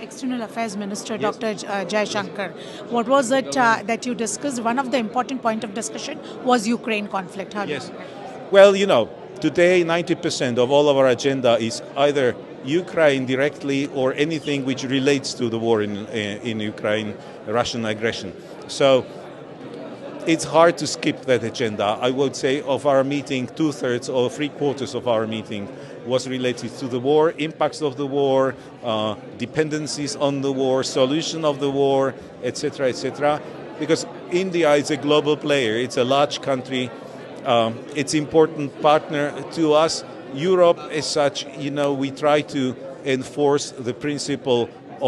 External Affairs Minister, Dr. Jaishankar. What was it that you discussed? One of the important point of discussion was Ukraine conflict. How Yes. do you Well, today 90% of all of our agenda is either Ukraine directly or anything which relates to the war in Ukraine, Russian aggression. So it's hard to skip that agenda. I would say of our meeting, 2/3 or 3/4 of our meeting was related to the war, impacts of the war, dependencies on the war, solution of the war, etc., etc. Because India is a global player. It's a large country. It's important partner to us. Europe, as such, we try to enforce the principle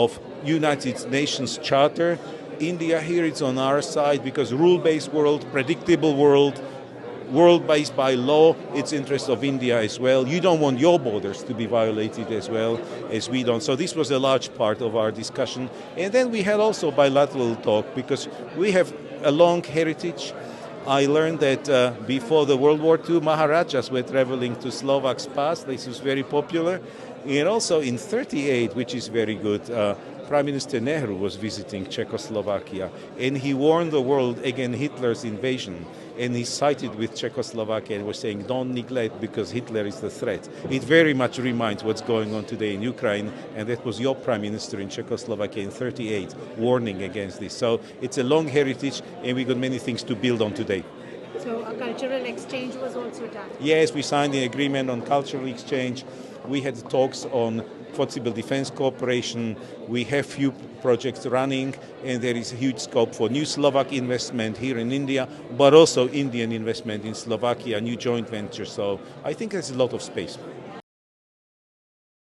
of United Nations Charter. India here it's on our side because rule-based world, predictable world based by law, it's interest of India as well. You don't want your borders to be violated as well as we don't. So this was a large part of our discussion. And then we had also bilateral talk because we have a long heritage. I learned that before the World War II, Maharajas were traveling to Slovak's past. This was very popular. And also in 1938, which is very good, Prime Minister Nehru was visiting Czechoslovakia, and he warned the world against Hitler's invasion. And he sided with Czechoslovakia and was saying, don't neglect because Hitler is the threat. It very much reminds what's going on today in Ukraine, and that was your Prime Minister in Czechoslovakia in 1938, warning against this. So it's a long heritage, and we got many things to build on today. So a cultural exchange was also done? Yes, we signed the agreement on cultural exchange. We had talks on possible defense cooperation. We have few projects running, and there is a huge scope for new Slovak investment here in India, but also Indian investment in Slovakia, new joint venture. So I think there's a lot of space.